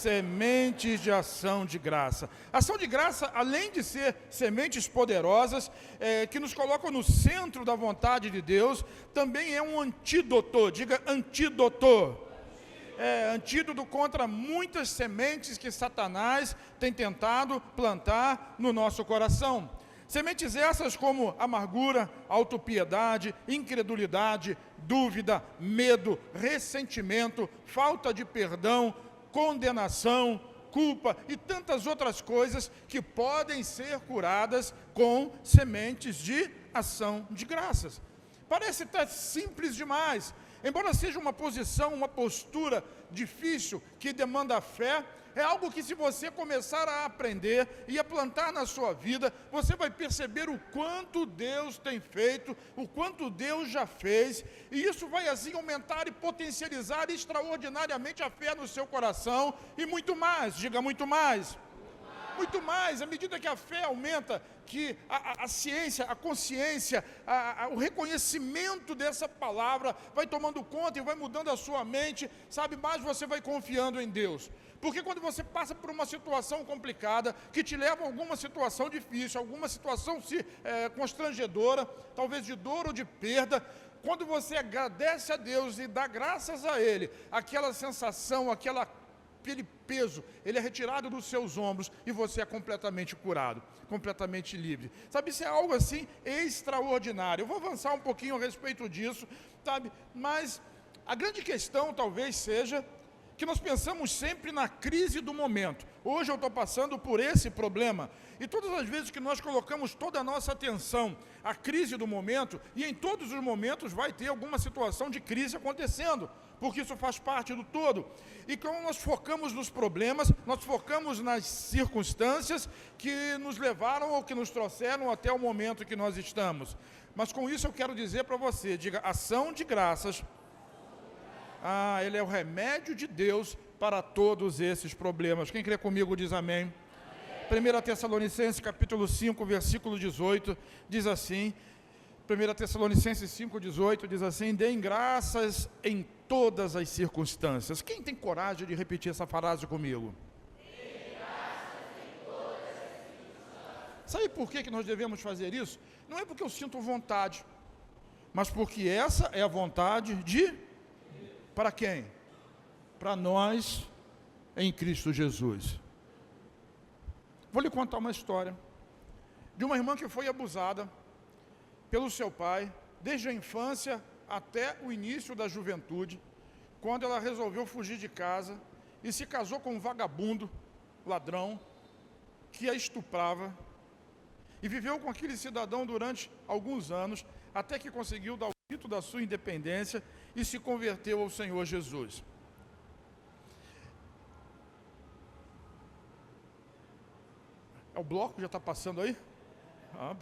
sementes de ação de graça. Ação de graça, além de ser sementes poderosas, que nos colocam no centro da vontade de Deus, também é um antídoto, diga antídoto. Antídoto contra muitas sementes que Satanás tem tentado plantar no nosso coração. Sementes essas como amargura, autopiedade, incredulidade, dúvida, medo, ressentimento, falta de perdão, condenação, culpa e tantas outras coisas que podem ser curadas com sementes de ação de graças. Parece até simples demais, embora seja uma posição, uma postura difícil que demanda fé. É algo que, se você começar a aprender e a plantar na sua vida, você vai perceber o quanto Deus tem feito, o quanto Deus já fez, e isso vai assim aumentar e potencializar extraordinariamente a fé no seu coração, e muito mais, diga muito mais. Muito mais, à medida que a fé aumenta, que a ciência, a consciência, o reconhecimento dessa palavra vai tomando conta e vai mudando a sua mente, sabe, mais você vai confiando em Deus. Porque quando você passa por uma situação complicada, que te leva a alguma situação difícil, alguma situação constrangedora, talvez de dor ou de perda, quando você agradece a Deus e dá graças a Ele, aquela sensação, aquele peso, ele é retirado dos seus ombros e você é completamente curado, completamente livre. Sabe, isso é algo assim extraordinário. Eu vou avançar um pouquinho a respeito disso, sabe, mas a grande questão talvez seja que nós pensamos sempre na crise do momento. Hoje eu estou passando por esse problema, e todas as vezes que nós colocamos toda a nossa atenção à crise do momento, e em todos os momentos vai ter alguma situação de crise acontecendo, porque isso faz parte do todo. E quando nós focamos nos problemas, nós focamos nas circunstâncias que nos levaram ou que nos trouxeram até o momento que nós estamos. Mas com isso eu quero dizer para você, diga, ação de graças. Ele é o remédio de Deus para todos esses problemas. Quem crê comigo diz amém. 1 Tessalonicenses capítulo 5, versículo 18, diz assim, 1 Tessalonicenses 5, 18, diz assim, deem graças em todas as circunstâncias. Quem tem coragem de repetir essa frase comigo? Deem graças em todas as circunstâncias. Sabe por que nós devemos fazer isso? Não é porque eu sinto vontade, mas porque essa é a vontade de... Para quem? Para nós em Cristo Jesus. Vou lhe contar uma história de uma irmã que foi abusada pelo seu pai, desde a infância até o início da juventude, quando ela resolveu fugir de casa e se casou com um vagabundo, ladrão, que a estuprava, e viveu com aquele cidadão durante alguns anos, até que conseguiu dar o grito da sua independência e se converteu ao Senhor Jesus. O bloco já está passando aí?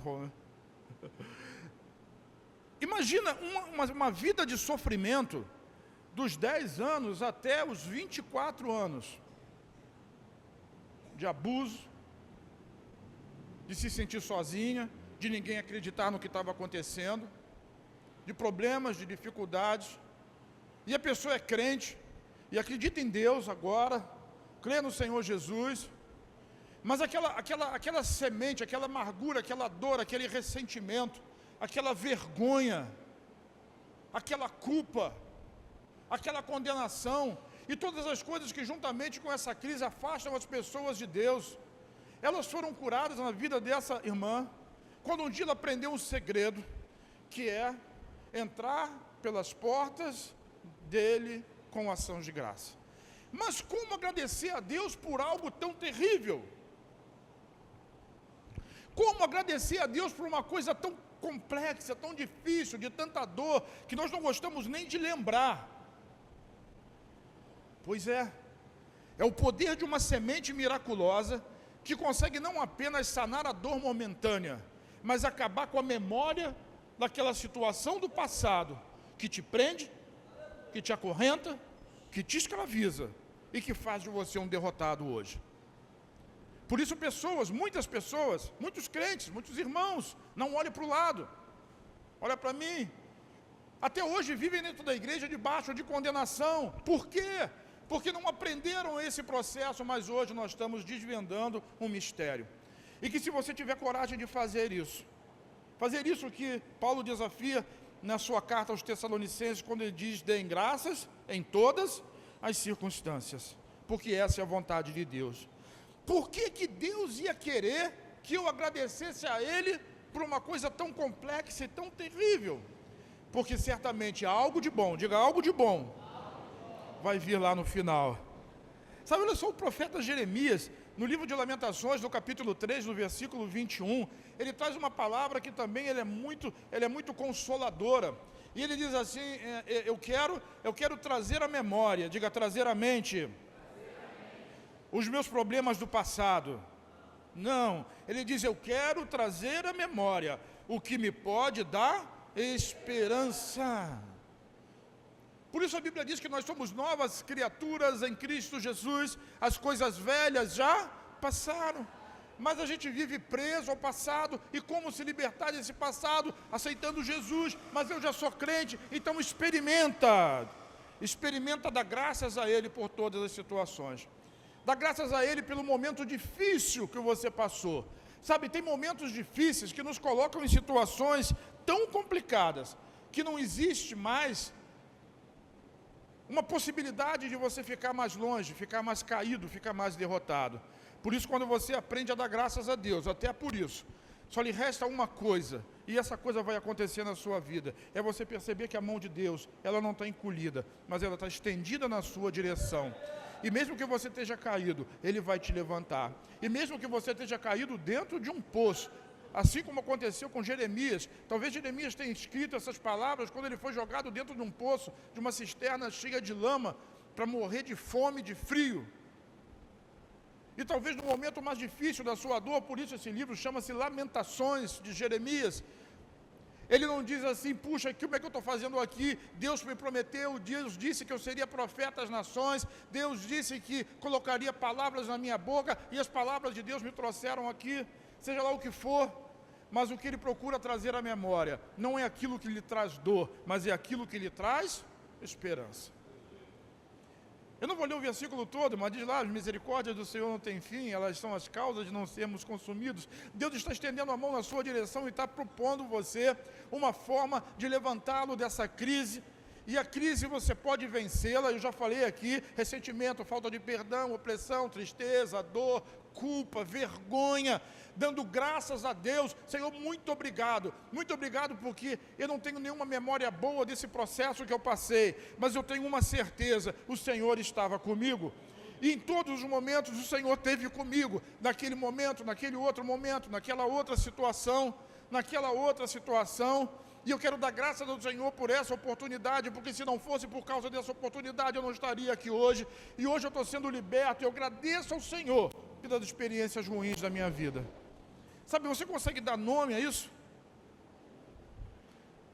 Bom, né? Imagina uma vida de sofrimento dos 10 anos até os 24 anos, de abuso, de se sentir sozinha, de ninguém acreditar no que estava acontecendo, de problemas, de dificuldades, e a pessoa é crente, e acredita em Deus agora, crê no Senhor Jesus, mas aquela semente, aquela amargura, aquela dor, aquele ressentimento, aquela vergonha, aquela culpa, aquela condenação, e todas as coisas que juntamente com essa crise afastam as pessoas de Deus, elas foram curadas na vida dessa irmã, quando um dia ela aprendeu um segredo, que é entrar pelas portas dele com ação de graça. Mas como agradecer a Deus por algo tão terrível? Como agradecer a Deus por uma coisa tão complexa, tão difícil, de tanta dor, que nós não gostamos nem de lembrar? Pois é o poder de uma semente miraculosa, que consegue não apenas sanar a dor momentânea, mas acabar com a memória daquela situação do passado, que te prende, que te acorrenta, que te escraviza, e que faz de você um derrotado hoje. Por isso muitas pessoas, muitos crentes, muitos irmãos, não olham para o lado, olha para mim, até hoje vivem dentro da igreja debaixo de condenação. Por quê? porque não aprenderam esse processo, mas hoje nós estamos desvendando um mistério. E que se você tiver coragem de fazer isso que Paulo desafia na sua carta aos Tessalonicenses, quando ele diz: deem graças em todas as circunstâncias, porque essa é a vontade de Deus. Por que Deus ia querer que eu agradecesse a Ele por uma coisa tão complexa e tão terrível? Porque certamente algo de bom, diga algo de bom, vai vir lá no final. Sabe, olha só o profeta Jeremias, no livro de Lamentações, no capítulo 3, no versículo 21, ele traz uma palavra que também ela é muito consoladora. E ele diz assim: eu quero trazer à memória, diga trazer à mente, os meus problemas do passado. Não, ele diz: eu quero trazer à memória o que me pode dar esperança. Por isso a Bíblia diz que nós somos novas criaturas em Cristo Jesus, as coisas velhas já passaram, mas a gente vive preso ao passado, e como se libertar desse passado? Aceitando Jesus. Mas eu já sou crente, então experimenta dar graças a Ele por todas as situações, dá graças a Ele pelo momento difícil que você passou. Sabe, tem momentos difíceis que nos colocam em situações tão complicadas, que não existe mais uma possibilidade de você ficar mais longe, ficar mais caído, ficar mais derrotado. Por isso, quando você aprende a dar graças a Deus, até por isso, só lhe resta uma coisa, e essa coisa vai acontecer na sua vida: é você perceber que a mão de Deus, ela não está encolhida, mas ela está estendida na sua direção. E mesmo que você esteja caído, Ele vai te levantar. E mesmo que você esteja caído dentro de um poço, assim como aconteceu com Jeremias, talvez Jeremias tenha escrito essas palavras quando ele foi jogado dentro de um poço, de uma cisterna cheia de lama, para morrer de fome, de frio. E talvez no momento mais difícil da sua dor, por isso esse livro chama-se Lamentações de Jeremias. Ele não diz assim: puxa, como é que eu estou fazendo aqui? Deus me prometeu, Deus disse que eu seria profeta às nações, Deus disse que colocaria palavras na minha boca, e as palavras de Deus me trouxeram aqui. Seja lá o que for, mas o que Ele procura trazer à memória não é aquilo que lhe traz dor, mas é aquilo que lhe traz esperança. Eu não vou ler o versículo todo, mas diz lá: as misericórdias do Senhor não têm fim, elas são as causas de não sermos consumidos. Deus está estendendo a mão na sua direção e está propondo você uma forma de levantá-lo dessa crise. E a crise você pode vencê-la. Eu já falei aqui: ressentimento, falta de perdão, opressão, tristeza, dor, culpa, vergonha, dando graças a Deus. Senhor, muito obrigado porque eu não tenho nenhuma memória boa desse processo que eu passei, mas eu tenho uma certeza: o Senhor estava comigo. E em todos os momentos o Senhor esteve comigo, naquele momento, naquele outro momento, naquela outra situação. E eu quero dar graças ao Senhor por essa oportunidade, porque se não fosse por causa dessa oportunidade, eu não estaria aqui hoje. E hoje eu estou sendo liberto, e eu agradeço ao Senhor pelas experiências ruins da minha vida. Sabe, você consegue dar nome a isso?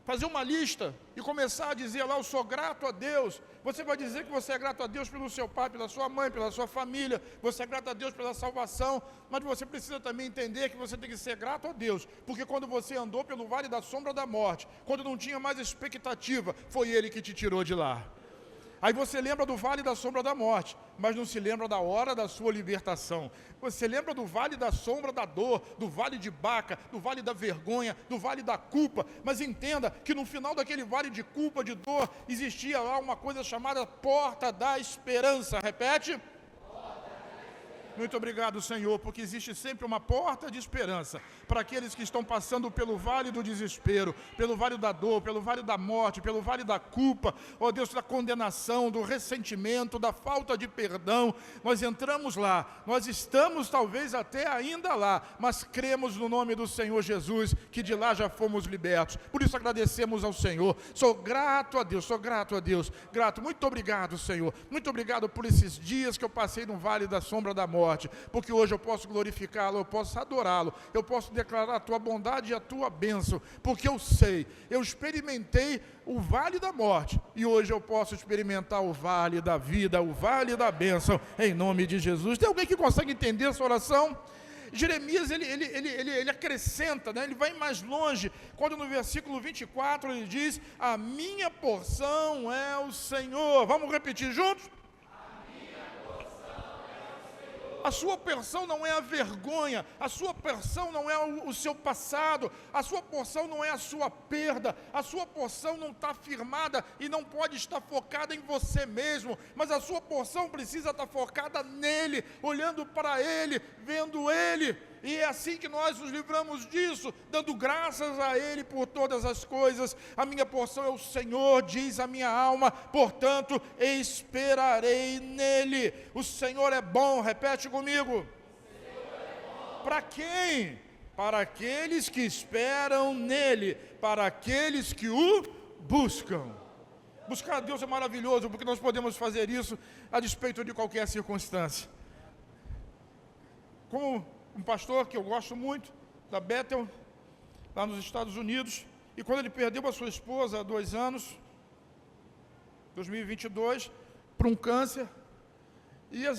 Fazer uma lista e começar a dizer lá: eu sou grato a Deus. Você vai dizer que você é grato a Deus pelo seu pai, pela sua mãe, pela sua família. Você é grato a Deus pela salvação. Mas você precisa também entender que você tem que ser grato a Deus, porque quando você andou pelo vale da sombra da morte, quando não tinha mais expectativa, foi Ele que te tirou de lá. Aí você lembra do vale da sombra da morte, mas não se lembra da hora da sua libertação. Você lembra do vale da sombra da dor, do vale de Baca, do vale da vergonha, do vale da culpa. Mas entenda que no final daquele vale de culpa, de dor, existia lá uma coisa chamada porta da esperança. Repete. Muito obrigado, Senhor, porque existe sempre uma porta de esperança para aqueles que estão passando pelo vale do desespero, pelo vale da dor, pelo vale da morte, pelo vale da culpa, ó Deus, da condenação, do ressentimento, da falta de perdão. Nós entramos lá, nós estamos talvez até ainda lá, mas cremos no nome do Senhor Jesus, que de lá já fomos libertos. Por isso agradecemos ao Senhor. Sou grato a Deus, grato. Muito obrigado, Senhor. Muito obrigado por esses dias que eu passei no vale da sombra da morte, porque hoje eu posso glorificá-lo, eu posso adorá-lo, eu posso declarar a tua bondade e a tua bênção, porque eu experimentei o vale da morte, e hoje eu posso experimentar o vale da vida, o vale da bênção, em nome de Jesus. Tem alguém que consegue entender essa oração? Jeremias, ele acrescenta, né? Ele vai mais longe, quando no versículo 24 ele diz: a minha porção é o Senhor. Vamos repetir juntos? A sua porção não é a vergonha, a sua porção não é o seu passado, a sua porção não é a sua perda, a sua porção não está firmada e não pode estar focada em você mesmo, mas a sua porção precisa estar focada nele, olhando para ele, vendo ele. E é assim que nós nos livramos disso, dando graças a Ele por todas as coisas. A minha porção é o Senhor, diz a minha alma, portanto esperarei nele. O Senhor é bom, repete comigo. Para quem? Para aqueles que esperam nele, para aqueles que o buscam. Buscar a Deus é maravilhoso, porque nós podemos fazer isso a despeito de qualquer circunstância. Como um pastor que eu gosto muito, da Bethel, lá nos Estados Unidos, e quando ele perdeu a sua esposa há 2 anos, 2022, para um câncer, e eu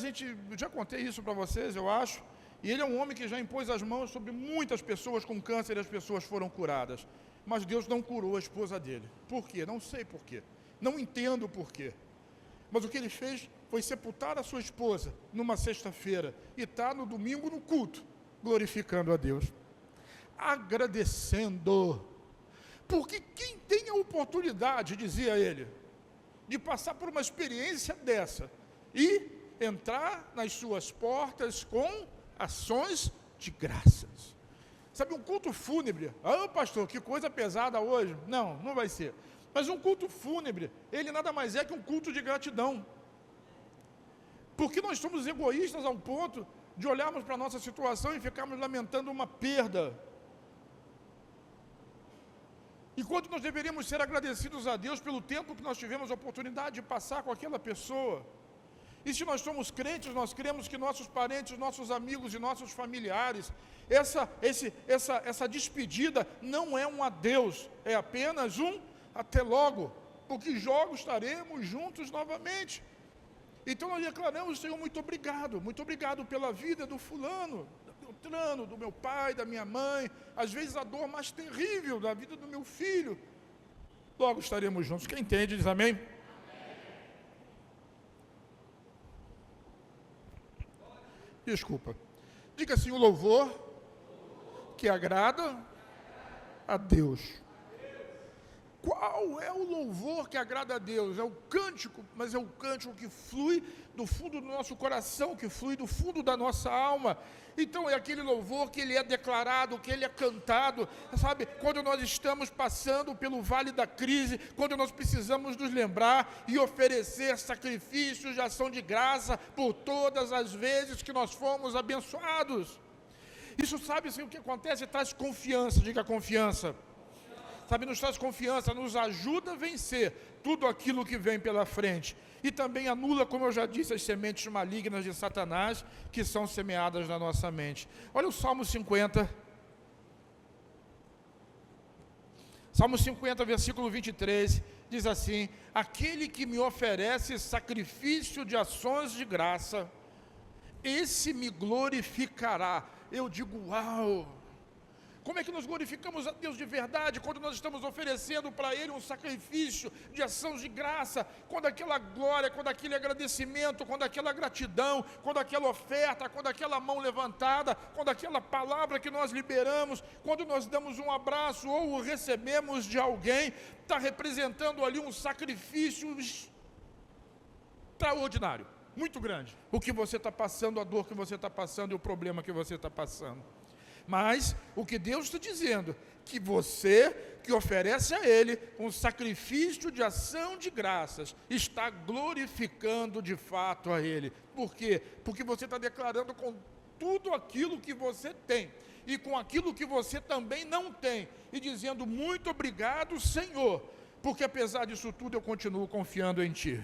já contei isso para vocês, eu acho, e ele é um homem que já impôs as mãos sobre muitas pessoas com câncer e as pessoas foram curadas, mas Deus não curou a esposa dele. Por quê? Não sei por quê, não entendo por quê, mas o que ele fez foi sepultar a sua esposa numa sexta-feira e está no domingo no culto, glorificando a Deus, agradecendo, porque quem tem a oportunidade, dizia ele, de passar por uma experiência dessa e entrar nas suas portas com ações de graças. Sabe, um culto fúnebre, pastor, que coisa pesada hoje. Não, não vai ser, mas um culto fúnebre, ele nada mais é que um culto de gratidão. Porque nós somos egoístas ao ponto de olharmos para a nossa situação e ficarmos lamentando uma perda. Enquanto nós deveríamos ser agradecidos a Deus pelo tempo que nós tivemos a oportunidade de passar com aquela pessoa. E se nós somos crentes, nós cremos que nossos parentes, nossos amigos e nossos familiares, essa despedida não é um adeus, é apenas um até logo, porque logo estaremos juntos novamente. Então nós declaramos, Senhor, muito obrigado pela vida do fulano, do Beltrano, do meu pai, da minha mãe, às vezes a dor mais terrível da vida do meu filho, logo estaremos juntos. Quem entende diz amém? Amém. Desculpa, diga assim, o louvor que agrada a Deus. Qual é o louvor que agrada a Deus? É o cântico, mas é o cântico que flui do fundo do nosso coração, que flui do fundo da nossa alma. Então é aquele louvor que ele é declarado, que ele é cantado, sabe? Quando nós estamos passando pelo vale da crise, quando nós precisamos nos lembrar e oferecer sacrifícios de ação de graça por todas as vezes que nós fomos abençoados. Isso, sabe assim, o que acontece? Traz confiança, diga confiança. Sabe, nos traz confiança, nos ajuda a vencer tudo aquilo que vem pela frente. E também anula, como eu já disse, as sementes malignas de Satanás que são semeadas na nossa mente. Olha o Salmo 50. Salmo 50, versículo 23, diz assim: aquele que me oferece sacrifício de ações de graça, esse me glorificará. Eu digo, uau! Como é que nós glorificamos a Deus de verdade? Quando nós estamos oferecendo para Ele um sacrifício de ação de graça, quando aquela glória, quando aquele agradecimento, quando aquela gratidão, quando aquela oferta, quando aquela mão levantada, quando aquela palavra que nós liberamos, quando nós damos um abraço ou o recebemos de alguém, está representando ali um sacrifício extraordinário, muito grande. O que você está passando, a dor que você está passando e o problema que você está passando. Mas o que Deus está dizendo, que você que oferece a Ele um sacrifício de ação de graças, está glorificando de fato a Ele. Por quê? Porque você está declarando com tudo aquilo que você tem, e com aquilo que você também não tem, e dizendo muito obrigado, Senhor, porque apesar disso tudo eu continuo confiando em Ti.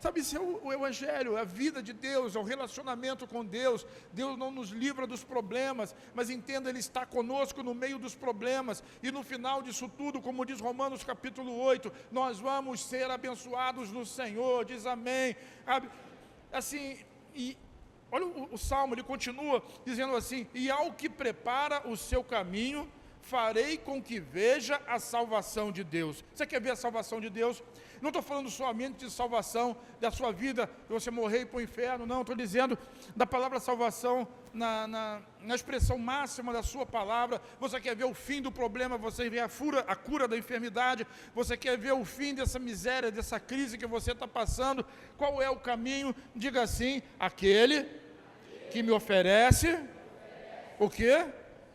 Sabe, isso é o Evangelho, é a vida de Deus, é o relacionamento com Deus. Deus não nos livra dos problemas, mas entenda, Ele está conosco no meio dos problemas. E no final disso tudo, como diz Romanos capítulo 8, nós vamos ser abençoados no Senhor, diz amém. Assim, e olha o Salmo, ele continua dizendo assim: e ao que prepara o seu caminho, farei com que veja a salvação de Deus. Você quer ver a salvação de Deus? Não estou falando somente de salvação da sua vida, de você morrer e ir para o inferno, não. Estou dizendo da palavra salvação na expressão máxima da sua palavra. Você quer ver o fim do problema, você vê a cura da enfermidade, você quer ver o fim dessa miséria, dessa crise que você está passando. Qual é o caminho? Diga assim: aquele que me oferece o quê?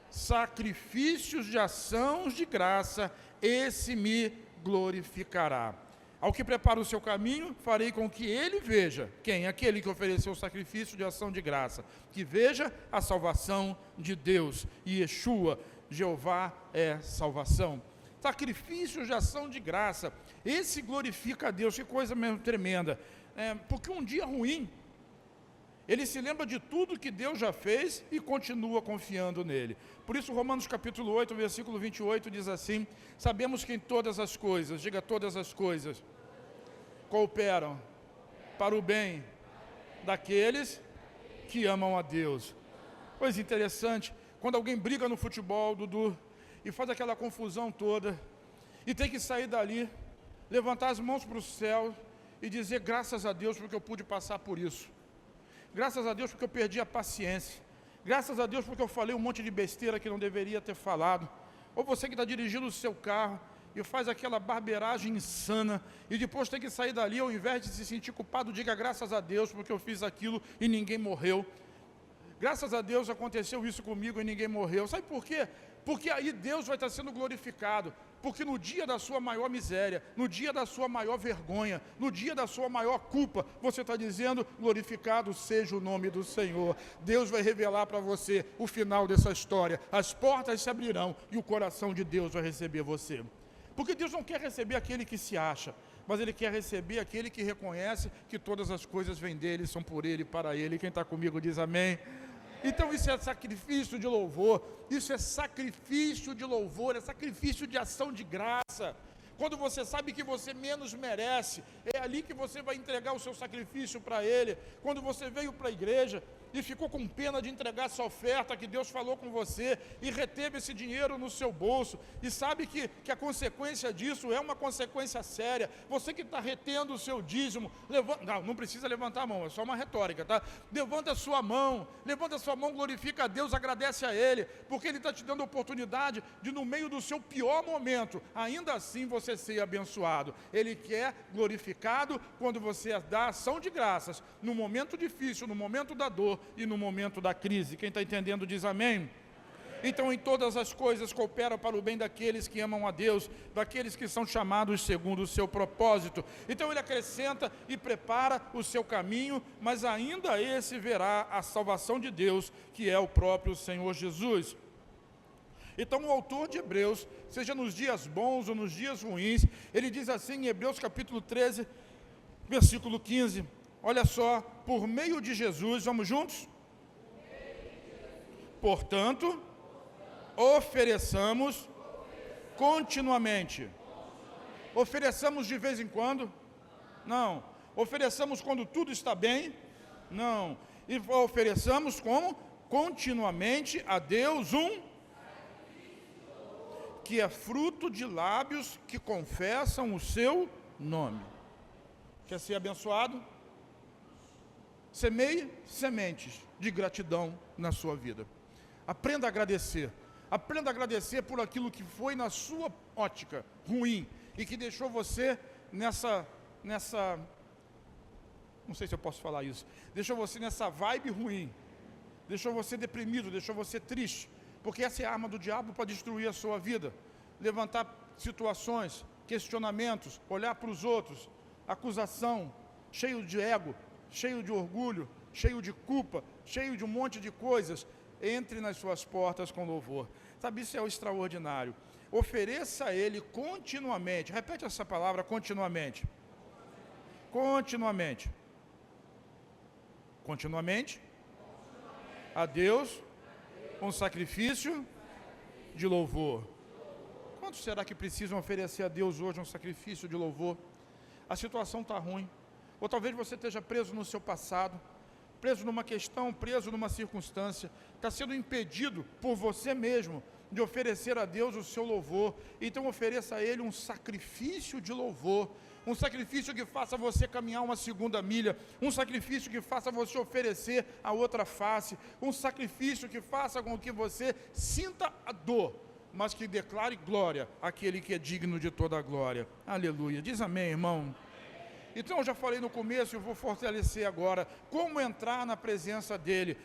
Sacrifícios de ações de graça, esse me glorificará. Ao que prepara o seu caminho, farei com que ele veja. Quem? Aquele que ofereceu o sacrifício de ação de graça. Que veja a salvação de Deus. E Yeshua, Jeová é salvação. Sacrifícios de ação de graça. Esse glorifica a Deus. Que coisa mesmo tremenda. Porque um dia ruim, ele se lembra de tudo que Deus já fez e continua confiando nele. Por isso, Romanos capítulo 8, versículo 28 diz assim: sabemos que em todas as coisas, diga todas as coisas, cooperam para o bem daqueles que amam a Deus. Coisa interessante, quando alguém briga no futebol, Dudu, e faz aquela confusão toda, e tem que sair dali, levantar as mãos para o céu e dizer graças a Deus porque eu pude passar por isso. Graças a Deus porque eu perdi a paciência. Graças a Deus porque eu falei um monte de besteira que não deveria ter falado. Ou você que está dirigindo o seu carro e faz aquela barbeiragem insana e depois tem que sair dali, ao invés de se sentir culpado, diga graças a Deus porque eu fiz aquilo e ninguém morreu. Graças a Deus aconteceu isso comigo e ninguém morreu. Sabe por quê? Porque aí Deus vai estar sendo glorificado. Porque no dia da sua maior miséria, no dia da sua maior vergonha, no dia da sua maior culpa, você está dizendo, glorificado seja o nome do Senhor. Deus vai revelar para você o final dessa história. As portas se abrirão e o coração de Deus vai receber você. Porque Deus não quer receber aquele que se acha, mas Ele quer receber aquele que reconhece que todas as coisas vêm dEle, são por Ele e para Ele. Quem está comigo diz amém. Então isso é sacrifício de louvor, isso é sacrifício de louvor, é sacrifício de ação de graça. Quando você sabe que você menos merece, é ali que você vai entregar o seu sacrifício para Ele. Quando você veio para a igreja e ficou com pena de entregar essa oferta que Deus falou com você e reteve esse dinheiro no seu bolso e sabe que a consequência disso é uma consequência séria. Você que está retendo o seu dízimo, não precisa levantar a mão, é só uma retórica, tá? Levanta a sua mão, glorifica a Deus, agradece a Ele, porque Ele está te dando a oportunidade de, no meio do seu pior momento, ainda assim você ser abençoado. Ele quer glorificado quando você dá ação de graças, no momento difícil, no momento da dor e no momento da crise. Quem está entendendo diz amém. Então em todas as coisas coopera para o bem daqueles que amam a Deus, daqueles que são chamados segundo o seu propósito. Então ele acrescenta e prepara o seu caminho, mas ainda esse verá a salvação de Deus, que é o próprio Senhor Jesus. Então o autor de Hebreus, seja nos dias bons ou nos dias ruins, ele diz assim em Hebreus capítulo 13, versículo 15, olha só, por meio de Jesus, vamos juntos? Portanto, ofereçamos continuamente. Ofereçamos de vez em quando? Não. Ofereçamos quando tudo está bem? Não. E ofereçamos como? Continuamente a Deus que é fruto de lábios que confessam o seu nome. Quer ser abençoado? Semeie sementes de gratidão na sua vida. Aprenda a agradecer. Aprenda a agradecer por aquilo que foi na sua ótica ruim e que deixou você nessa, não sei se eu posso falar isso, deixou você nessa vibe ruim, deixou você deprimido, deixou você triste, porque essa é a arma do diabo para destruir a sua vida. Levantar situações, questionamentos, olhar para os outros, acusação, cheio de ego, cheio de orgulho, cheio de culpa, cheio de um monte de coisas. Entre nas suas portas com louvor. Sabe, isso é o extraordinário. Ofereça a Ele continuamente. Repete essa palavra, continuamente. Continuamente. Continuamente. A Deus um sacrifício de louvor. Quantos será que precisam oferecer a Deus hoje um sacrifício de louvor? A situação está ruim. Ou talvez você esteja preso no seu passado, preso numa questão, preso numa circunstância, está sendo impedido por você mesmo de oferecer a Deus o seu louvor. Então ofereça a Ele um sacrifício de louvor, um sacrifício que faça você caminhar uma segunda milha, um sacrifício que faça você oferecer a outra face, um sacrifício que faça com que você sinta a dor, mas que declare glória àquele que é digno de toda a glória. Aleluia. Diz amém, irmão. Então eu já falei no começo e vou fortalecer agora, como entrar na presença dEle.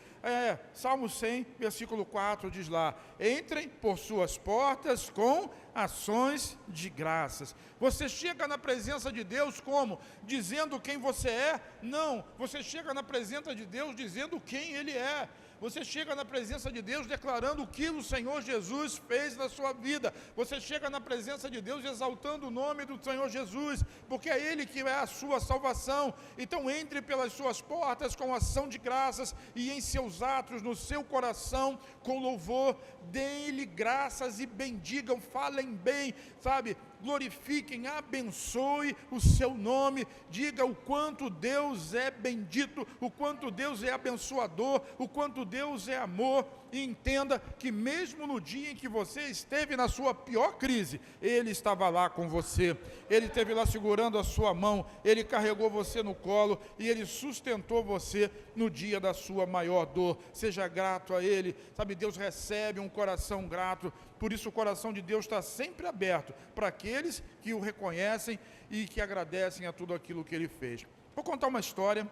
Salmo 100, versículo 4 diz lá: entrem por suas portas com ações de graças. Você chega na presença de Deus como? Dizendo quem você é? Não, você chega na presença de Deus dizendo quem Ele é. Você chega na presença de Deus declarando o que o Senhor Jesus fez na sua vida. Você chega na presença de Deus exaltando o nome do Senhor Jesus, porque é Ele que é a sua salvação. Então entre pelas suas portas com ação de graças e em seus atos, no seu coração, com louvor. Deem-lhe graças e bendigam, falem bem, sabe? Glorifiquem, abençoe o seu nome, diga o quanto Deus é bendito, o quanto Deus é abençoador, o quanto Deus é amor, e entenda que mesmo no dia em que você esteve na sua pior crise, Ele estava lá com você, Ele esteve lá segurando a sua mão, Ele carregou você no colo e Ele sustentou você no dia da sua maior dor. Seja grato a Ele, sabe, Deus recebe um coração grato, por isso o coração de Deus está sempre aberto para aqueles que o reconhecem e que agradecem a tudo aquilo que Ele fez. Vou contar uma história,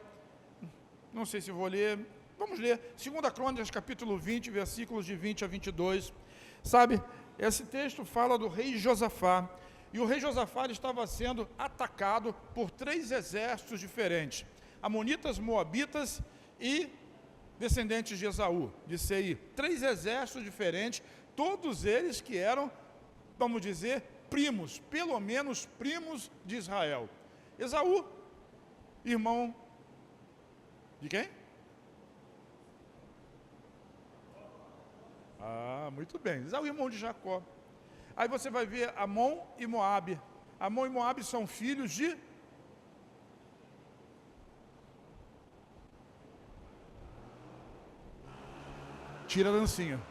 não sei se vou ler, vamos ler, 2 Crônicas, capítulo 20, versículos de 20 a 22, sabe, esse texto fala do rei Josafá, e o rei Josafá estava sendo atacado por 3 exércitos diferentes, amonitas, moabitas e descendentes de Esaú, de Seir, 3 exércitos diferentes, todos eles que eram, vamos dizer, primos, pelo menos primos de Israel. Esaú, irmão de quem? Muito bem, Esaú, irmão de Jacó. Aí você vai ver Amon e Moabe. Amon e Moabe são filhos de... Tira a lancinha.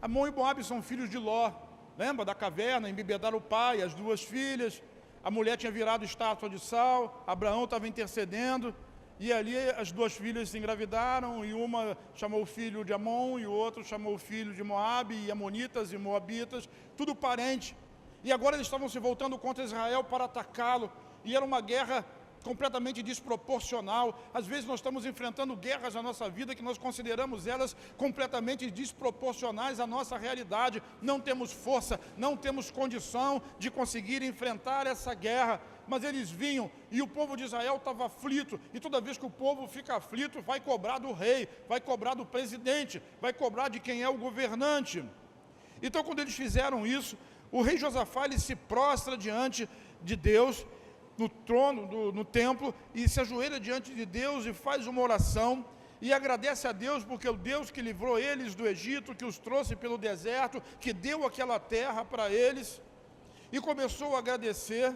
Amon e Moabe são filhos de Ló. Lembra da caverna, embebedaram o pai, as 2 filhas. A mulher tinha virado estátua de sal, Abraão estava intercedendo. E ali as 2 filhas se engravidaram, e uma chamou o filho de Amon, e o outro chamou o filho de Moabe, e amonitas e moabitas, tudo parente. E agora eles estavam se voltando contra Israel para atacá-lo, e era uma guerra completamente desproporcional. Às vezes nós estamos enfrentando guerras na nossa vida que nós consideramos elas completamente desproporcionais à nossa realidade. Não temos força, não temos condição de conseguir enfrentar essa guerra. Mas eles vinham e o povo de Israel estava aflito, e toda vez que o povo fica aflito, vai cobrar do rei, vai cobrar do presidente, vai cobrar de quem é o governante. Então quando eles fizeram isso, o rei Josafá, ele se prostra diante de Deus, no trono, no templo, e se ajoelha diante de Deus e faz uma oração, e agradece a Deus, porque o Deus que livrou eles do Egito, que os trouxe pelo deserto, que deu aquela terra para eles, e começou a agradecer.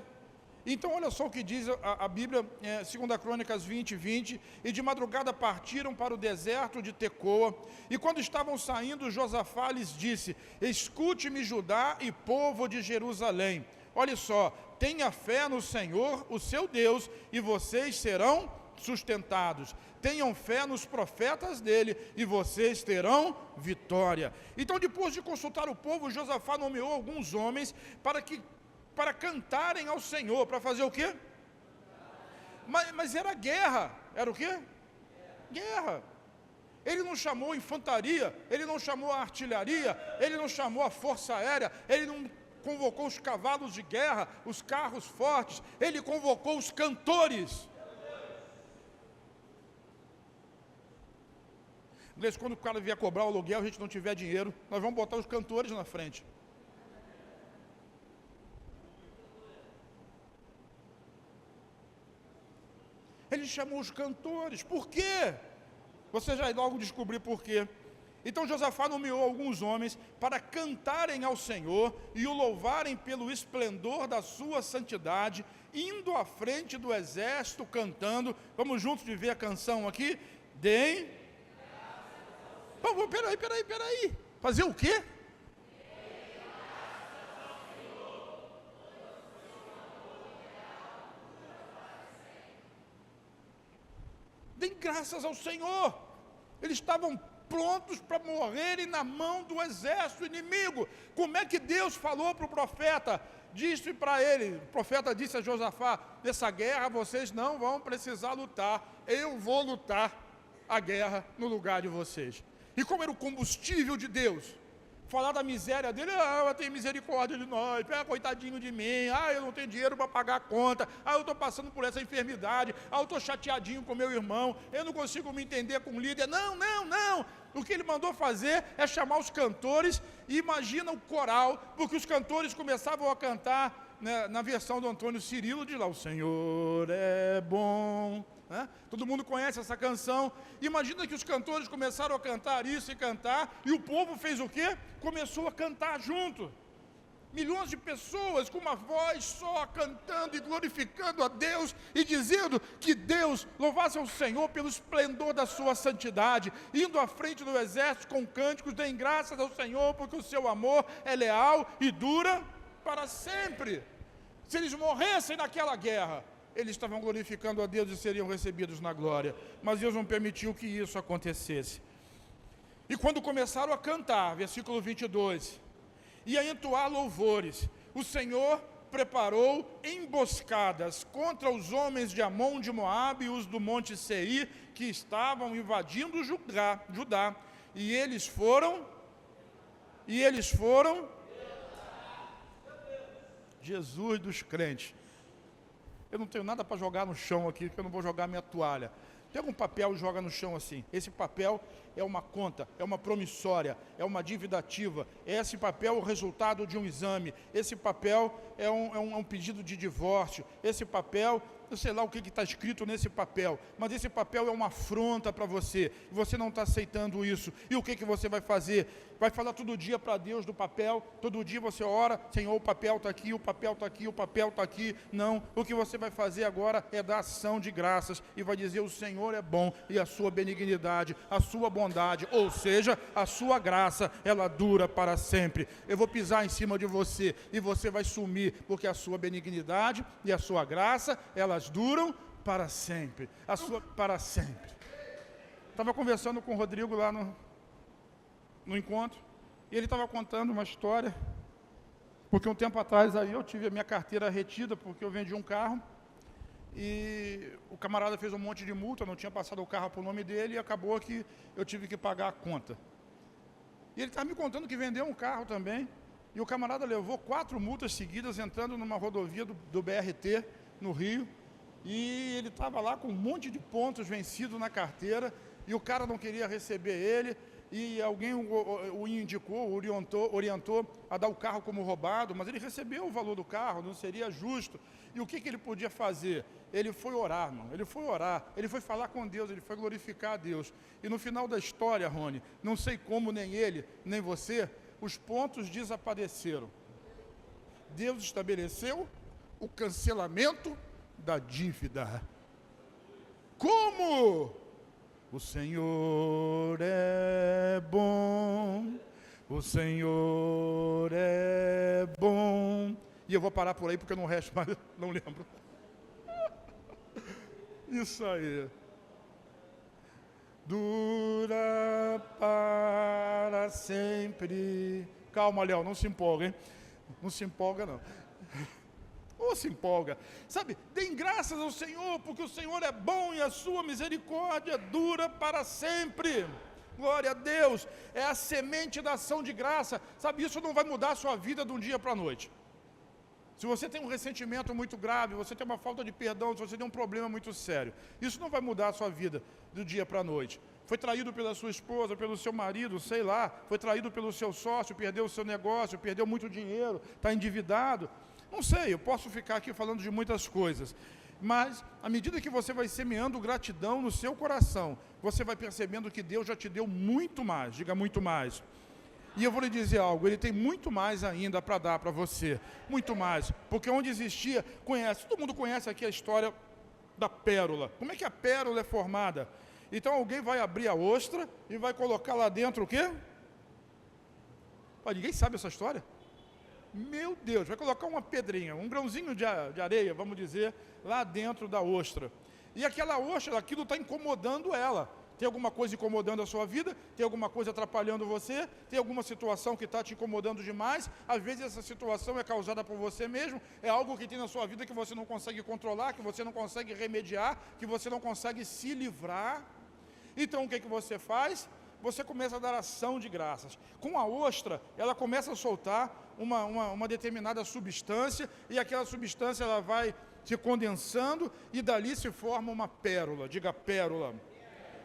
Então olha só o que diz a Bíblia, 2 Crônicas 20, 20, e de madrugada partiram para o deserto de Tecoa, e quando estavam saindo, Josafá lhes disse: escute-me, Judá e povo de Jerusalém, olha só, tenha fé no Senhor, o seu Deus, e vocês serão sustentados. Tenham fé nos profetas dele, e vocês terão vitória. Então, depois de consultar o povo, Josafá nomeou alguns homens para cantarem ao Senhor, para fazer o quê? Mas era guerra, era o quê? Guerra. Ele não chamou infantaria, ele não chamou a artilharia, ele não chamou a força aérea, ele não convocou os cavalos de guerra, os carros fortes, ele convocou os cantores. Quando o cara vier cobrar o aluguel, a gente não tiver dinheiro, nós vamos botar os cantores na frente. Ele chamou os cantores, por quê? Você já logo descobrir por quê. Então Josafá nomeou alguns homens para cantarem ao Senhor e o louvarem pelo esplendor da sua santidade, indo à frente do exército cantando. Vamos juntos de ver a canção aqui? Peraí. Fazer o quê? graças ao Senhor. Eles estavam prontos para morrerem na mão do exército inimigo. Como é que Deus falou para o profeta? Disse para ele, o profeta disse a Josafá: nessa guerra vocês não vão precisar lutar, eu vou lutar a guerra no lugar de vocês. E como era o combustível de Deus? Falar da miséria dele: ela tem misericórdia de nós, coitadinho de mim, eu não tenho dinheiro para pagar a conta, eu estou passando por essa enfermidade, eu estou chateadinho com meu irmão, eu não consigo me entender com o líder. Não. O que ele mandou fazer é chamar os cantores, e imagina o coral, porque os cantores começavam a cantar, né, na versão do Antônio Cirilo, de lá: o Senhor é bom. Todo mundo conhece essa canção. Imagina que os cantores começaram a cantar isso e cantar, e o povo fez o quê? Começou a cantar junto. Milhões de pessoas com uma voz só, cantando e glorificando a Deus, e dizendo que Deus louvasse ao Senhor pelo esplendor da sua santidade, indo à frente do exército com cânticos: deem graças ao Senhor, porque o seu amor é leal e dura para sempre. Se eles morressem naquela guerra, eles estavam glorificando a Deus e seriam recebidos na glória. Mas Deus não permitiu que isso acontecesse. E quando começaram a cantar, versículo 22, e a entoar louvores, o Senhor preparou emboscadas contra os homens de Amon, de Moabe e os do monte Seir, que estavam invadindo Judá. E eles foram... Jesus dos crentes. Eu não tenho nada para jogar no chão aqui, que eu não vou jogar minha toalha. Pega um papel e joga no chão assim. Esse papel é uma conta, é uma promissória, é uma dívida ativa. Esse papel é o resultado de um exame. Esse papel é um pedido de divórcio. Esse papel, eu sei lá o que está escrito nesse papel, mas esse papel é uma afronta para você. E você não está aceitando isso. E o que você vai fazer? Vai falar todo dia para Deus do papel? Todo dia você ora: Senhor, o papel está aqui, o papel está aqui, o papel está aqui. Não, o que você vai fazer agora é dar ação de graças e vai dizer: o Senhor é bom e a sua benignidade, a sua bondade, ou seja, a sua graça, ela dura para sempre. Eu vou pisar em cima de você e você vai sumir, porque a sua benignidade e a sua graça, elas duram para sempre. Para sempre. Estava conversando com o Rodrigo lá no encontro, e ele estava contando uma história, porque um tempo atrás aí eu tive a minha carteira retida, porque eu vendi um carro, e o camarada fez um monte de multa, não tinha passado o carro para o nome dele, e acabou que eu tive que pagar a conta. E ele estava me contando que vendeu um carro também, e o camarada levou 4 multas seguidas, entrando numa rodovia do BRT, no Rio, e ele estava lá com um monte de pontos vencidos na carteira, e o cara não queria receber ele, e alguém o indicou, orientou a dar o carro como roubado, mas ele recebeu o valor do carro, não seria justo. E o que ele podia fazer? Ele foi orar, irmão, ele foi falar com Deus, ele foi glorificar a Deus. E no final da história, Rony, não sei como nem ele, nem você, os pontos desapareceram. Deus estabeleceu o cancelamento da dívida. Como? O Senhor é bom, o Senhor é bom. E eu vou parar por aí porque eu não resto mais, não lembro. Isso aí. Dura para sempre. Calma, Léo, não se empolga, hein? Não se empolga, não. Ou se empolga, sabe? Deem graças ao Senhor, porque o Senhor é bom e a sua misericórdia dura para sempre. Glória a Deus, é a semente da ação de graça, sabe? Isso não vai mudar a sua vida de um dia para a noite. Se você tem um ressentimento muito grave, você tem uma falta de perdão, se você tem um problema muito sério, isso não vai mudar a sua vida do dia para a noite. Foi traído pela sua esposa, pelo seu marido, sei lá, foi traído pelo seu sócio, perdeu o seu negócio, perdeu muito dinheiro, está endividado. Não sei, eu posso ficar aqui falando de muitas coisas, mas à medida que você vai semeando gratidão no seu coração, você vai percebendo que Deus já te deu muito mais, diga muito mais. E eu vou lhe dizer algo, Ele tem muito mais ainda para dar para você, muito mais, porque onde existia, todo mundo conhece aqui a história da pérola. Como é que a pérola é formada? Então alguém vai abrir a ostra e vai colocar lá dentro o quê? Ninguém sabe essa história? Meu Deus, vai colocar uma pedrinha, um grãozinho de areia, vamos dizer, lá dentro da ostra. E aquela ostra, aquilo está incomodando ela. Tem alguma coisa incomodando a sua vida? Tem alguma coisa atrapalhando você? Tem alguma situação que está te incomodando demais? Às vezes essa situação é causada por você mesmo, é algo que tem na sua vida que você não consegue controlar, que você não consegue remediar, que você não consegue se livrar. Então o que você faz? Você começa a dar ação de graças. Com a ostra, ela começa a soltar uma determinada substância, e aquela substância ela vai se condensando, e dali se forma uma pérola. Diga pérola.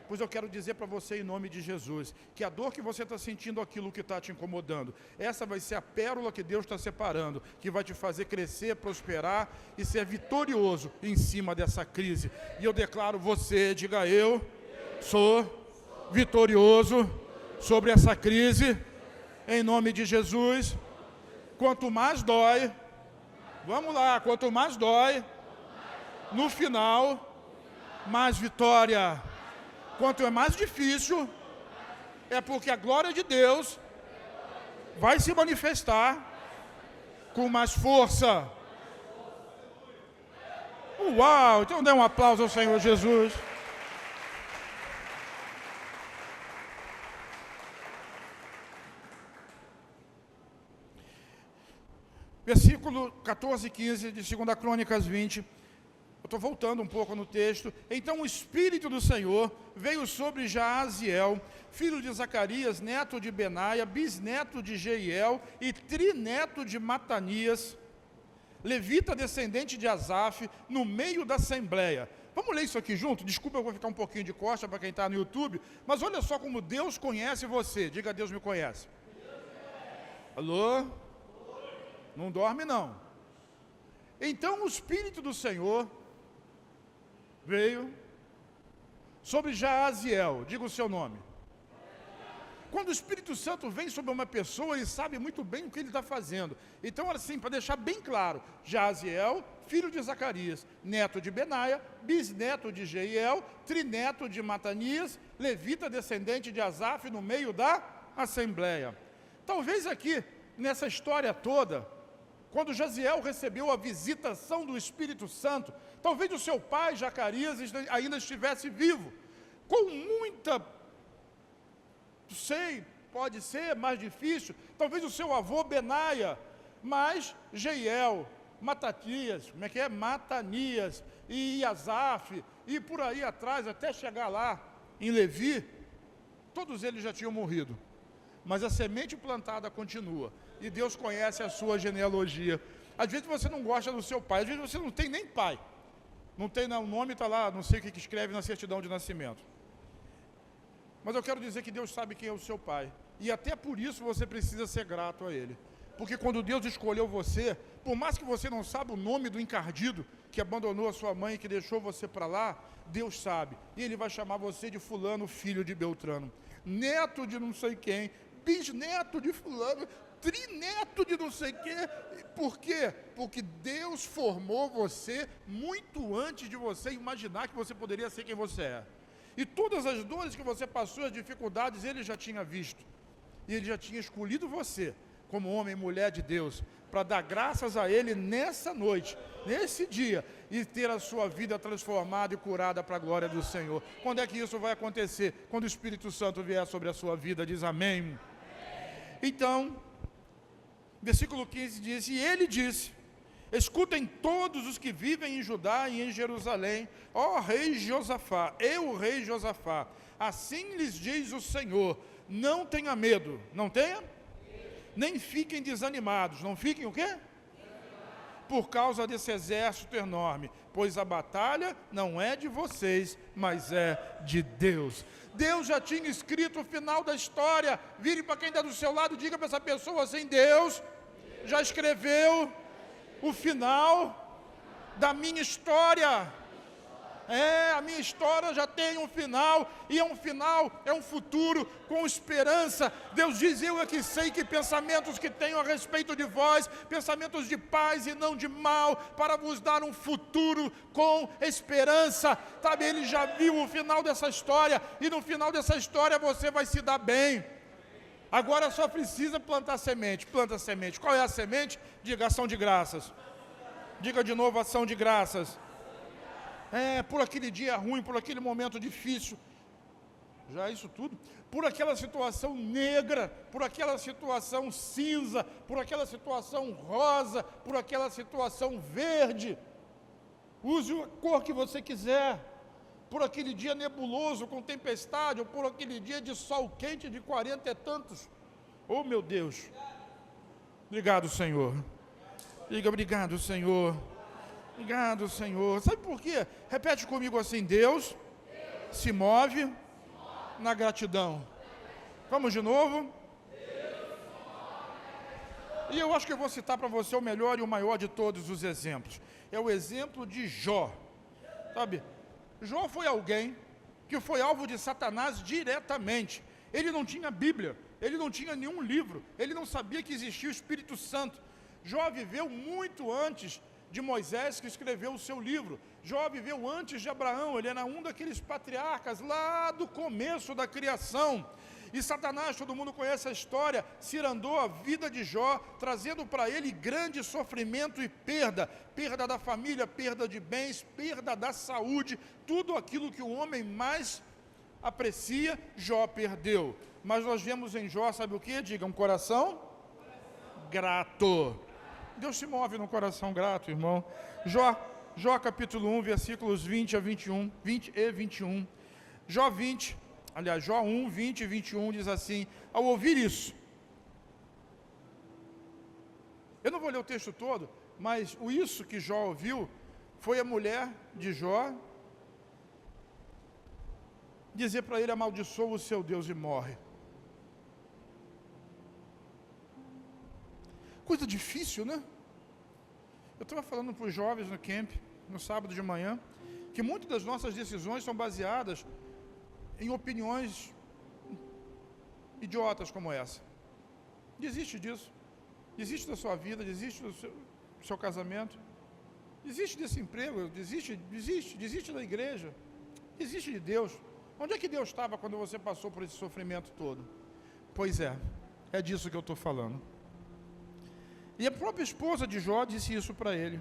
Pois eu quero dizer para você, em nome de Jesus, que a dor que você está sentindo, aquilo que está te incomodando, essa vai ser a pérola que Deus está separando, que vai te fazer crescer, prosperar e ser vitorioso em cima dessa crise. E eu declaro você, diga eu sou vitorioso sobre essa crise, em nome de Jesus. Quanto mais dói, vamos lá, quanto mais dói, no final, mais vitória. Quanto é mais difícil, é porque a glória de Deus vai se manifestar com mais força. Uau! Então dê um aplauso ao Senhor Jesus. Versículo 14 e 15 de 2 Crônicas 20. Eu estou voltando um pouco no texto. Então o Espírito do Senhor veio sobre Jaaziel, filho de Zacarias, neto de Benaia, bisneto de Jeiel e trineto de Matanias, levita descendente de Asaf, no meio da assembleia. Vamos ler isso aqui junto? Desculpa, eu vou ficar um pouquinho de costa para quem está no YouTube, mas olha só como Deus conhece você. Diga, Deus me conhece. Alô? Não dorme não. Então o Espírito do Senhor veio sobre Jaaziel. Diga o seu nome. Quando o Espírito Santo vem sobre uma pessoa, ele sabe muito bem o que ele está fazendo. Então, assim, para deixar bem claro, Jaaziel, filho de Zacarias, neto de Benaia, bisneto de Jeiel, trineto de Matanias, levita descendente de Asaf, no meio da assembleia. Talvez aqui, nessa história toda, quando Jaaziel recebeu a visitação do Espírito Santo, talvez o seu pai, Zacarias, ainda estivesse vivo, com muita, pode ser mais difícil, talvez o seu avô Benaia, mas Jeiel, Matanias, Matanias e Asaf, e por aí atrás, até chegar lá em Levi, todos eles já tinham morrido, mas a semente plantada continua. E Deus conhece a sua genealogia. Às vezes você não gosta do seu pai, às vezes você não tem nem pai. Não tem, não, o nome está lá, não sei o que escreve na certidão de nascimento. Mas eu quero dizer que Deus sabe quem é o seu pai. E até por isso você precisa ser grato a Ele. Porque quando Deus escolheu você, por mais que você não saiba o nome do encardido que abandonou a sua mãe, que deixou você para lá, Deus sabe. E Ele vai chamar você de fulano, filho de Beltrano. Neto de não sei quem, bisneto de fulano, trineto de não sei quê. Por quê? Porque Deus formou você muito antes de você imaginar que você poderia ser quem você é. E todas as dores que você passou, as dificuldades, Ele já tinha visto. E Ele já tinha escolhido você como homem e mulher de Deus, para dar graças a Ele nessa noite, nesse dia, e ter a sua vida transformada e curada para a glória do Senhor. Quando é que isso vai acontecer? Quando o Espírito Santo vier sobre a sua vida, diz amém. Então, versículo 15 diz, e ele disse, escutem todos os que vivem em Judá e em Jerusalém, ó rei Josafá, eu rei Josafá, assim lhes diz o Senhor, não tenha medo, não tenha? Nem fiquem desanimados, não fiquem o quê? Por causa desse exército enorme, pois a batalha não é de vocês, mas é de Deus. Deus já tinha escrito o final da história. Vire para quem está do seu lado e diga para essa pessoa assim, Deus já escreveu o final da minha história. A minha história já tem um final, e é um final, é um futuro com esperança. Deus diz, eu é que sei que pensamentos que tenho a respeito de vós, pensamentos de paz e não de mal, para vos dar um futuro com esperança. Sabe, Ele já viu o final dessa história, e no final dessa história você vai se dar bem. Agora só precisa plantar semente. Planta semente. Qual é a semente? Diga ação de graças. Diga de novo ação de graças. por aquele dia ruim, por aquele momento difícil. Já isso tudo, por aquela situação negra, por aquela situação cinza, por aquela situação rosa, por aquela situação verde. Use a cor que você quiser. Por aquele dia nebuloso com tempestade, ou por aquele dia de sol quente de 40 e tantos. Oh, meu Deus. Obrigado, Senhor. Diga obrigado, Senhor. Obrigado, Senhor. Sabe por quê? Repete comigo assim: Deus se move na gratidão. Vamos de novo? E eu acho que eu vou citar para você o melhor e o maior de todos os exemplos. É o exemplo de Jó. Sabe, Jó foi alguém que foi alvo de Satanás diretamente. Ele não tinha Bíblia, ele não tinha nenhum livro, ele não sabia que existia o Espírito Santo. Jó viveu muito antes de Moisés, que escreveu o seu livro. Jó viveu antes de Abraão, ele era um daqueles patriarcas lá do começo da criação. E Satanás, todo mundo conhece a história, cirandou a vida de Jó, trazendo para ele grande sofrimento e perda. Perda da família, perda de bens, perda da saúde. Tudo aquilo que o homem mais aprecia, Jó perdeu. Mas nós vemos em Jó, sabe o que? Diga, um coração grato. Deus se move no coração grato, irmão. Jó capítulo 1, versículos 20 a 21, 20 e 21. Jó 1, 20 e 21 diz assim: ao ouvir isso, eu não vou ler o texto todo, mas o isso que Jó ouviu foi a mulher de Jó dizer para ele: amaldiçoa o seu Deus e morre. Coisa difícil, né? Eu estava falando para os jovens no camp, no sábado de manhã, que muitas das nossas decisões são baseadas em opiniões idiotas como essa. Desiste disso. Desiste da sua vida, desiste do seu casamento. Desiste desse emprego, desiste da igreja. Desiste de Deus. Onde é que Deus estava quando você passou por esse sofrimento todo? Pois é disso que eu estou falando. E a própria esposa de Jó disse isso para ele.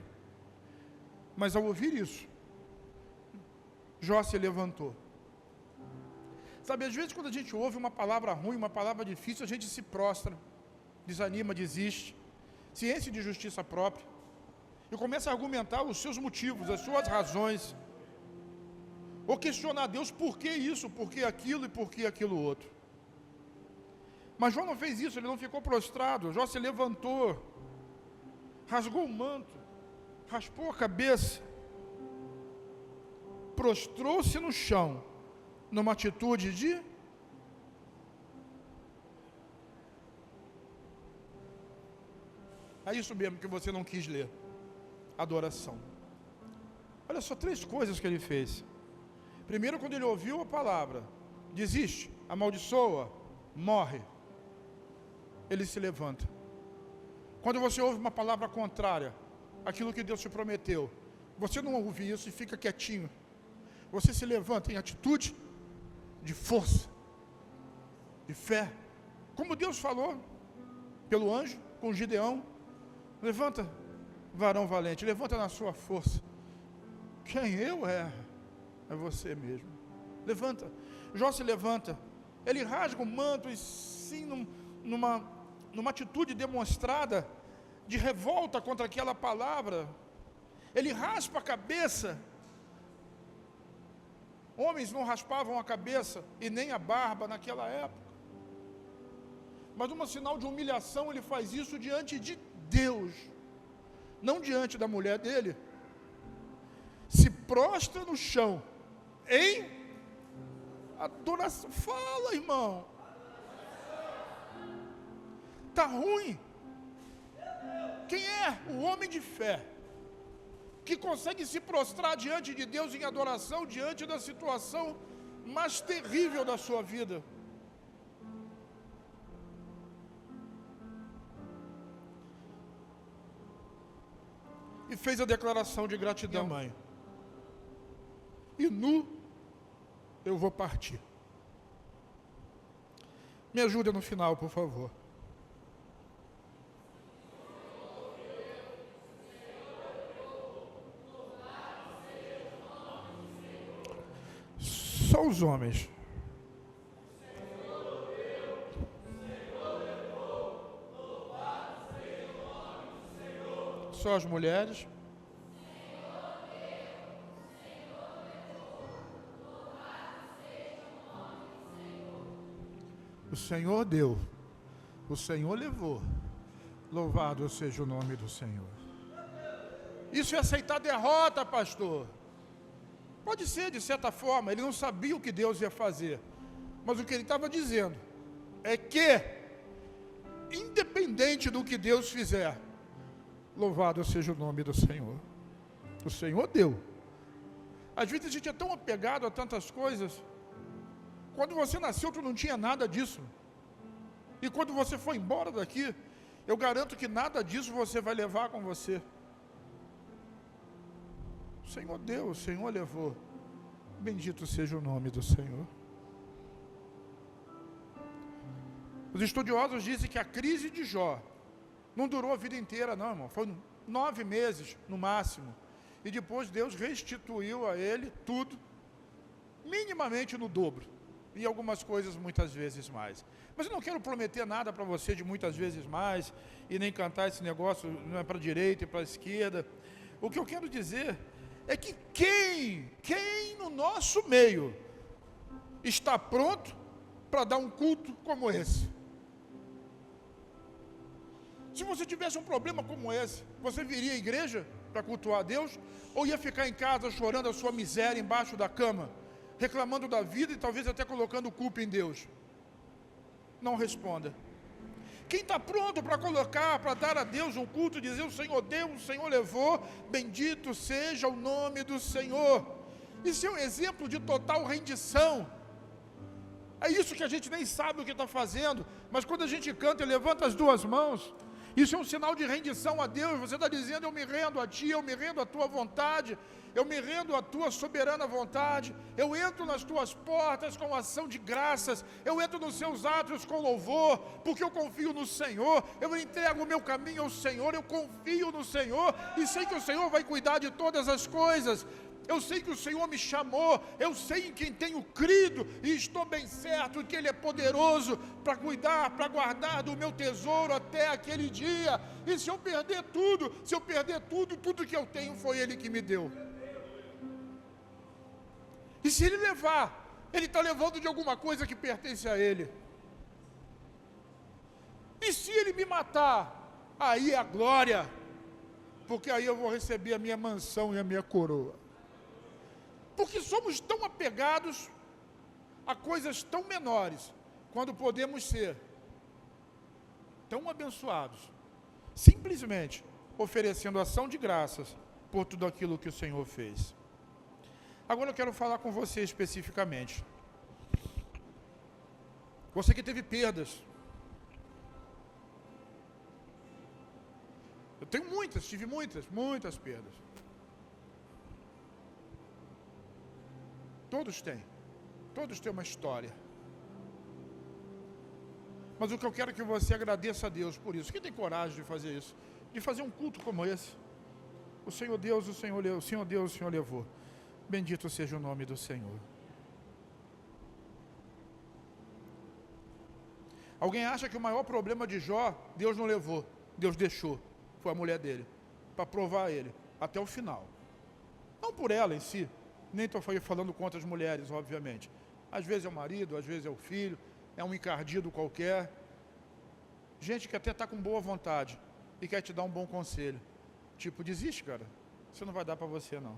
Mas ao ouvir isso, Jó se levantou. Sabe, às vezes quando a gente ouve uma palavra ruim, uma palavra difícil, a gente se prostra, desanima, desiste, se enche de justiça própria e começa a argumentar os seus motivos, as suas razões, ou questionar Deus por que isso, por que aquilo e por que aquilo outro. Mas Jó não fez isso, ele não ficou prostrado. Jó se levantou, rasgou o manto, raspou a cabeça, prostrou-se no chão, numa atitude de é isso mesmo que você não quis ler: adoração. Olha só 3 coisas que ele fez. Primeiro, quando ele ouviu a palavra, desiste, amaldiçoa, morre, ele se levanta. Quando você ouve uma palavra contrária àquilo que Deus te prometeu, você não ouve isso e fica quietinho. Você se levanta em atitude de força, de fé, como Deus falou pelo anjo com Gideão: levanta, varão valente, levanta na sua força. Quem eu é você mesmo. Levanta. Jó se levanta, ele rasga o manto e sim, numa atitude demonstrada de revolta contra aquela palavra, ele raspa a cabeça. Homens não raspavam a cabeça e nem a barba naquela época. Mas num sinal de humilhação, ele faz isso diante de Deus, não diante da mulher dele. Se prostra no chão, em adoração. Fala, irmão. Está ruim. Quem é o homem de fé que consegue se prostrar diante de Deus em adoração, diante da situação mais terrível da sua vida? E fez a declaração de gratidão: mãe, e nu eu vou partir. Me ajuda no final, por favor. os homens. Só as mulheres. O Senhor deu, o Senhor levou. Louvado seja o nome do Senhor. Isso é aceitar derrota, pastor. Pode ser, de certa forma, ele não sabia o que Deus ia fazer. Mas o que ele estava dizendo é que, independente do que Deus fizer, louvado seja o nome do Senhor. O Senhor deu. Às vezes a gente é tão apegado a tantas coisas. Quando você nasceu, tu não tinha nada disso. E quando você for embora daqui, eu garanto que nada disso você vai levar com você. O Senhor deu, o Senhor levou. Bendito seja o nome do Senhor. Os estudiosos dizem que a crise de Jó não durou a vida inteira, não, irmão. Foi 9 meses, no máximo. E depois Deus restituiu a ele tudo, minimamente no dobro. E algumas coisas muitas vezes mais. Mas eu não quero prometer nada para você de muitas vezes mais, e nem cantar esse negócio, não é para a direita e para a esquerda. O que eu quero dizer é que quem no nosso meio está pronto para dar um culto como esse? Se você tivesse um problema como esse, você viria à igreja para cultuar a Deus? Ou ia ficar em casa chorando a sua miséria embaixo da cama, reclamando da vida e talvez até colocando culpa em Deus? Não responda. Quem está pronto para colocar, para dar a Deus um culto e dizer: o Senhor deu, o Senhor levou, bendito seja o nome do Senhor. Isso é um exemplo de total rendição. É isso que a gente nem sabe o que está fazendo, mas quando a gente canta e levanta as duas mãos, isso é um sinal de rendição a Deus. Você está dizendo: eu me rendo a Ti, eu me rendo à Tua vontade, eu me rendo à Tua soberana vontade, eu entro nas Tuas portas com ação de graças, eu entro nos Seus átrios com louvor, porque eu confio no Senhor, eu entrego o meu caminho ao Senhor, eu confio no Senhor, e sei que o Senhor vai cuidar de todas as coisas. Eu sei que o Senhor me chamou, eu sei em quem tenho crido, e estou bem certo que Ele é poderoso para cuidar, para guardar do meu tesouro até aquele dia. E se eu perder tudo, tudo que eu tenho foi Ele que me deu. E se Ele levar, Ele está levando de alguma coisa que pertence a Ele. E se Ele me matar, aí é a glória, porque aí eu vou receber a minha mansão e a minha coroa. Porque somos tão apegados a coisas tão menores, quando podemos ser tão abençoados, simplesmente oferecendo ação de graças por tudo aquilo que o Senhor fez. Agora eu quero falar com você especificamente. Você que teve perdas. Eu tenho tive muitas perdas. Todos têm uma história. Mas o que eu quero é que você agradeça a Deus por isso. Quem tem coragem de fazer isso? De fazer um culto como esse? O Senhor Deus, o Senhor deu, o Senhor deu, o Senhor levou. Bendito seja o nome do Senhor. Alguém acha que o maior problema de Jó, Deus não levou, Deus deixou. Foi a mulher dele, para provar ele, até o final. Não por ela em si, nem estou falando contra as mulheres, obviamente. Às vezes é o marido, às vezes é o filho, é um encardido qualquer. Gente que até está com boa vontade e quer te dar um bom conselho. Tipo, desiste, cara, isso não vai dar para você não.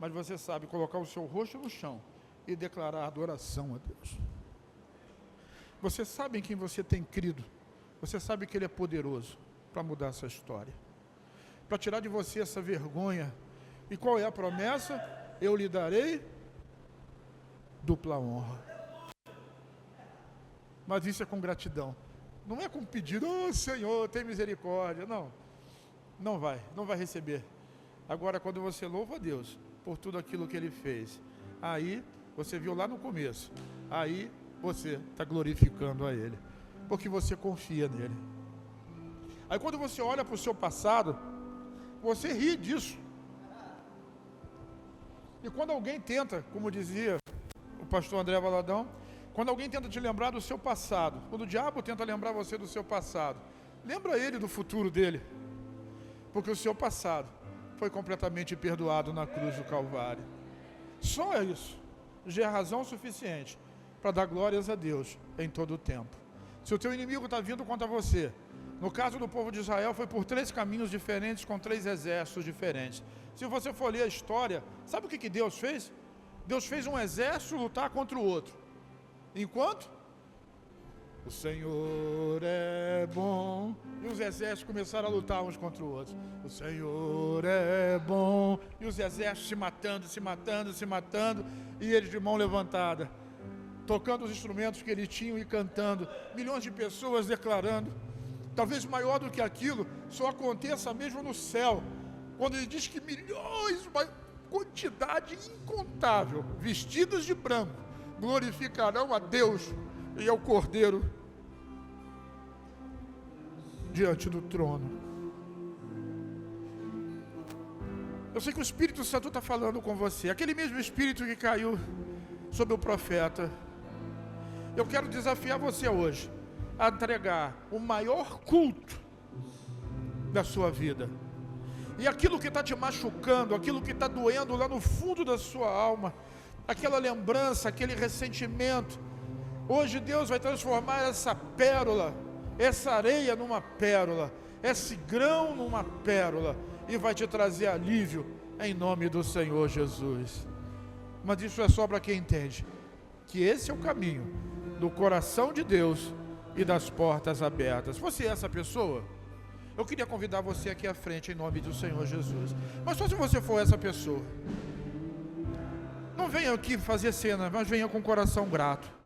Mas você sabe colocar o seu rosto no chão e declarar adoração a Deus. Você sabe em quem você tem crido. Você sabe que Ele é poderoso para mudar essa história, para tirar de você essa vergonha. E qual é a promessa? Eu lhe darei dupla honra. Mas isso é com gratidão. Não é com pedido: oh Senhor, tem misericórdia. Não vai receber. Agora, quando você louva a Deus por tudo aquilo que Ele fez, aí, você viu lá no começo, aí você está glorificando a Ele, porque você confia nele. Aí quando você olha para o seu passado, você ri disso. E quando alguém tenta, como dizia o pastor André Valadão, quando alguém tenta te lembrar do seu passado, quando o diabo tenta lembrar você do seu passado, lembra ele do futuro dele, porque o seu passado foi completamente perdoado na cruz do Calvário. Só isso já é razão suficiente para dar glórias a Deus em todo o tempo. Se o teu inimigo está vindo contra você, no caso do povo de Israel, foi por 3 caminhos diferentes, com 3 exércitos diferentes. Se você for ler a história, sabe o que Deus fez? Deus fez um exército lutar contra o outro. Enquanto o Senhor é bom, e os exércitos começaram a lutar uns contra os outros. O Senhor é bom, e os exércitos se matando, se matando, se matando, e eles de mão levantada, tocando os instrumentos que eles tinham e cantando, milhões de pessoas declarando. Talvez maior do que aquilo só aconteça mesmo no céu, quando ele diz que milhões, uma quantidade incontável, vestidas de branco, glorificarão a Deus e ao Cordeiro diante do trono. Eu sei que o Espírito Santo está falando com você, aquele mesmo Espírito que caiu sobre o profeta. Eu quero desafiar você hoje a entregar o maior culto da sua vida. E aquilo que está te machucando, aquilo que está doendo lá no fundo da sua alma, aquela lembrança, aquele ressentimento, hoje Deus vai transformar essa pérola, essa areia numa pérola, esse grão numa pérola, e vai te trazer alívio em nome do Senhor Jesus. Mas isso é só para quem entende que esse é o caminho do coração de Deus e das portas abertas. Você é essa pessoa? Eu queria convidar você aqui à frente em nome do Senhor Jesus. Mas só se você for essa pessoa, não venha aqui fazer cena, mas venha com o coração grato.